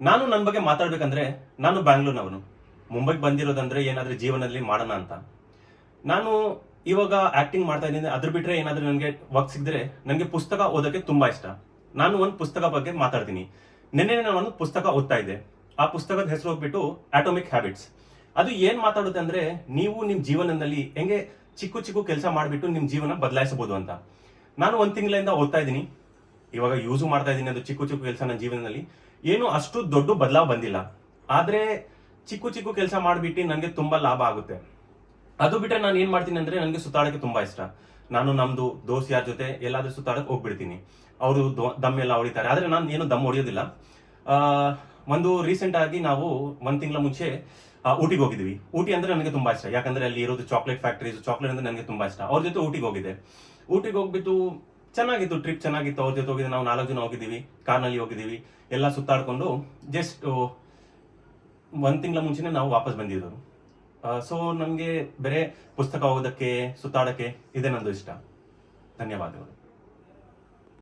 ನಾನು ನನ್ನ ಬಗ್ಗೆ ಮಾತಾಡ್ಬೇಕಂದ್ರೆ ನಾನು ಬ್ಯಾಂಗ್ಳೂರ್ನವನು. ಮುಂಬೈಗೆ ಬಂದಿರೋದಂದ್ರೆ ಏನಾದ್ರೂ ಜೀವನದಲ್ಲಿ ಮಾಡೋಣ ಅಂತ. ನಾನು ಇವಾಗ ಆಕ್ಟಿಂಗ್ ಮಾಡ್ತಾ ಇದ್ದೀನಿ. ಅದ್ರ ಬಿಟ್ರೆ ಏನಾದ್ರೂ ನನಗೆ ವರ್ಕ್ ಸಿಕ್ಕಿದ್ರೆ ನನಗೆ ಪುಸ್ತಕ ಓದೋಕೆ ತುಂಬಾ ಇಷ್ಟ. ನಾನು ಒಂದು ಪುಸ್ತಕ ಬಗ್ಗೆ ಮಾತಾಡ್ತೀನಿ. ನಿನ್ನೆ ನಾನು ಒಂದು ಪುಸ್ತಕ ಓದ್ತಾ ಇದ್ದೆ. ಆ ಪುಸ್ತಕದ ಹೆಸರು ಹೋಗ್ಬಿಟ್ಟು ಆಟೋಮಿಕ್ ಹ್ಯಾಬಿಟ್ಸ್. ಅದು ಏನ್ ಮಾತಾಡುತ್ತೆ ಅಂದ್ರೆ, ನೀವು ನಿಮ್ ಜೀವನದಲ್ಲಿ ಹೆಂಗೆ ಚಿಕ್ಕ ಚಿಕ್ಕ ಕೆಲಸ ಮಾಡಿಬಿಟ್ಟು ನಿಮ್ ಜೀವನ ಬದಲಾಯಿಸಬಹುದು ಅಂತ. ನಾನು ಒಂದ್ ತಿಂಗಳಿಂದ ಓದ್ತಾ ಇದ್ದೀನಿ. ಇವಾಗ ಯೂಸು ಮಾಡ್ತಾ ಇದ್ದೀನಿ ಅದು ಚಿಕ್ಕ ಚಿಕ್ಕ ಕೆಲಸ ನನ್ನ ಜೀವನದಲ್ಲಿ. ಏನು ಅಷ್ಟು ದೊಡ್ಡ ಬದಲಾವ ಬಂದಿಲ್ಲ. ಆದ್ರೆ ಚಿಕ್ಕ ಚಿಕ್ಕ ಕೆಲಸ ಮಾಡಿಬಿಟ್ಟು ನನಗೆ ತುಂಬಾ ಲಾಭ ಆಗುತ್ತೆ. ಅದು ಬಿಟ್ರೆ ನಾನು ಏನ್ ಮಾಡ್ತೀನಿ ಅಂದ್ರೆ, ನನಗೆ ಸುತ್ತಾಡಕ್ಕೆ ತುಂಬಾ ಇಷ್ಟ. ನಾನು ನಮ್ದು ದೋಸ್ತ್ ಯಾರ ಜೊತೆ ಎಲ್ಲಾದ್ರೂ ಸುತ್ತಾಡಕ್ ಹೋಗ್ಬಿಡ್ತೀನಿ. ಅವರು ದಮ್ ಎಲ್ಲ ಹೊಡಿತಾರೆ, ಆದ್ರೆ ನಾನು ಏನು ದಮ್ ಹೊಡಿಯೋದಿಲ್ಲ. ಆ, ಒಂದು ರೀಸೆಂಟ್ ಆಗಿ ನಾವು ಒಂದ್ ತಿಂಗಳ ಮುಂಚೆ ಊಟಿಗೆ ಹೋಗಿದ್ವಿ. ಊಟಿ ಅಂದ್ರೆ ನನಗೆ ತುಂಬಾ ಇಷ್ಟ, ಯಾಕಂದ್ರೆ ಅಲ್ಲಿ ಇರೋದು ಚಾಕ್ಲೇಟ್ ಫ್ಯಾಕ್ಟರೀಸ್. ಚಾಕ್ಲೇಟ್ ಅಂದ್ರೆ ನನಗೆ ತುಂಬಾ ಇಷ್ಟ. ಅವ್ರ ಜೊತೆ ಊಟಿಗೆ ಹೋಗಿದ್ದೆ. ಊಟಿಗೆ ಹೋಗ್ಬಿಟ್ಟು ಚೆನ್ನಾಗಿತ್ತು, ಟ್ರಿಪ್ ಚೆನ್ನಾಗಿತ್ತು. ಅವ್ರ ಜೊತೆ ಹೋಗಿದ್ದೆ. ನಾವು 4 ಜನ ಹೋಗಿದ್ದೀವಿ, ಕಾರ್ನಲ್ಲಿ ಹೋಗಿದ್ದೀವಿ. ಎಲ್ಲ ಸುತ್ತಾಡ್ಕೊಂಡು ಜಸ್ಟ್ ಒಂದ್ ತಿಂಗಳ ಮುಂಚೆನೆ ನಾವು ವಾಪಸ್ ಬಂದಿದ್ದು. ಸೊ ನಮಗೆ ಬೇರೆ ಪುಸ್ತಕ ಓದಕ್ಕೆ, ಸುತ್ತಾಡಕ್ಕೆ ಇದೆ ನಂದು ಇಷ್ಟ. ಧನ್ಯವಾದಗಳು.